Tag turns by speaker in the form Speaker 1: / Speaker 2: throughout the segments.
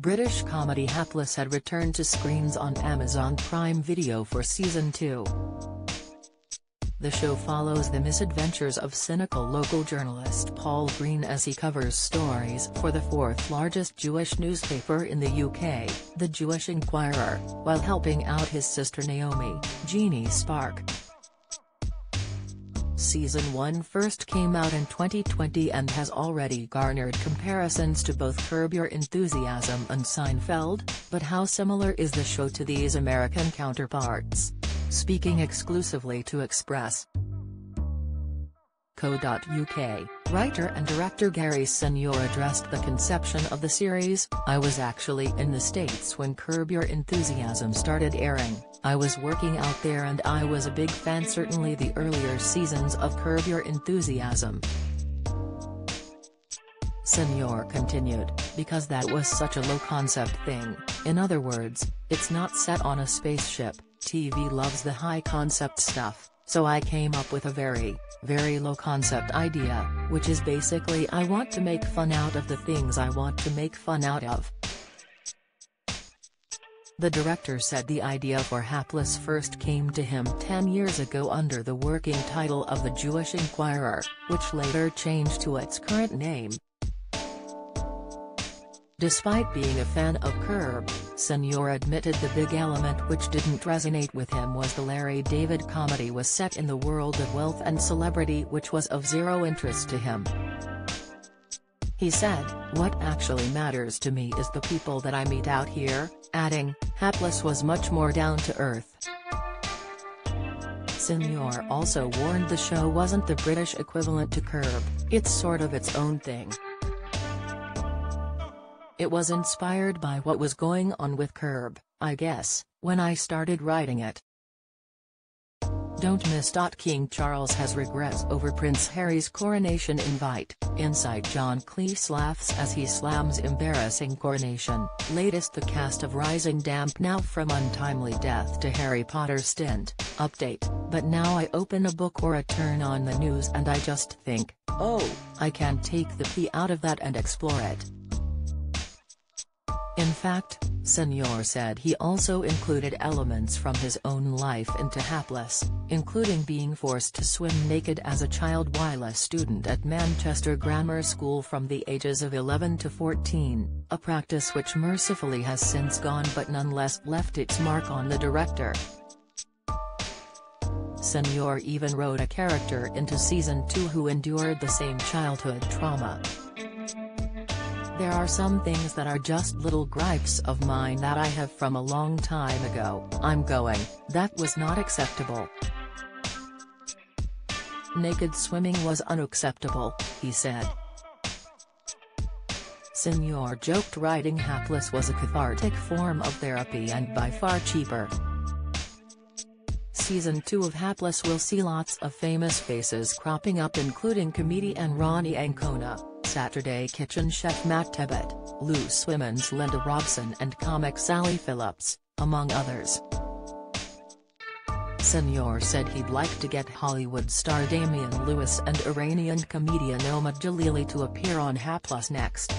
Speaker 1: British comedy Hapless had returned to screens on Amazon Prime Video for Season 2. The show follows the misadventures of cynical local journalist Paul Green as he covers stories for the fourth largest Jewish newspaper in the UK, The Jewish Inquirer, while helping out his sister Naomi, Jeannie Spark. Season 1 first came out in 2020 and has already garnered comparisons to both Curb Your Enthusiasm and Seinfeld, but how similar is the show to these American counterparts? Speaking exclusively to Express.co.uk, writer and director Gary Senior addressed the conception of the series. "I was actually in the States when Curb Your Enthusiasm started airing. I was working out there and I was a big fan, certainly the earlier seasons of Curb Your Enthusiasm." Senior continued, "Because that was such a low-concept thing, in other words, it's not set on a spaceship. TV loves the high-concept stuff, so I came up with a very, very low-concept idea, which is basically I want to make fun out of the things I want to make fun out of." The director said the idea for Hapless first came to him 10 years ago under the working title of The Jewish Inquirer, which later changed to its current name. Despite being a fan of Curb, Senior admitted the big element which didn't resonate with him was the Larry David comedy was set in the world of wealth and celebrity, which was of zero interest to him. He said, "What actually matters to me is the people that I meet out here," adding, "Hapless was much more down to earth." Senior also warned the show wasn't the British equivalent to Curb, it's sort of its own thing. "It was inspired by what was going on with Curb, I guess, when I started writing it." Don't miss. King Charles has regrets over Prince Harry's coronation invite. Inside John Cleese laughs as he slams embarrassing coronation. Latest: the cast of Rising damp now from untimely death to Harry Potter stint. Update: but now I open a book or a turn on the news and I just think, oh, I can take the pee out of that and explore it. In fact, Senior said he also included elements from his own life into Hapless, including being forced to swim naked as a child while a student at Manchester Grammar School from the ages of 11 to 14, a practice which mercifully has since gone but nonetheless left its mark on the director. Senior even wrote a character into Season 2 who endured the same childhood trauma. "There are some things that are just little gripes of mine that I have from a long time ago. I'm going, that was not acceptable. Naked swimming was unacceptable," he said. Senior joked writing Hapless was a cathartic form of therapy and by far cheaper. Season 2 of Hapless will see lots of famous faces cropping up, including comedian Ronnie Ancona, Saturday Kitchen chef Matt Tebbutt, Loose Women's Linda Robson and comic Sally Phillips, among others. Senior said he'd like to get Hollywood star Damian Lewis and Iranian comedian Omid Jalili to appear on Hapless next.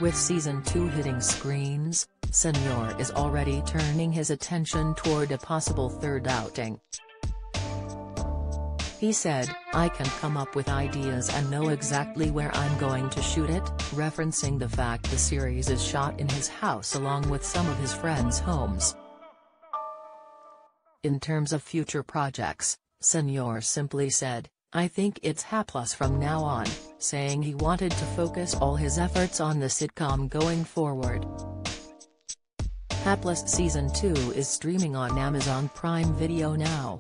Speaker 1: With Season 2 hitting screens, Senior is already turning his attention toward a possible third outing. He said, "I can come up with ideas and know exactly where I'm going to shoot it," referencing the fact the series is shot in his house along with some of his friends' homes. In terms of future projects, Senior simply said, "I think it's Hapless from now on," saying he wanted to focus all his efforts on the sitcom going forward. Hapless Season 2 is streaming on Amazon Prime Video now.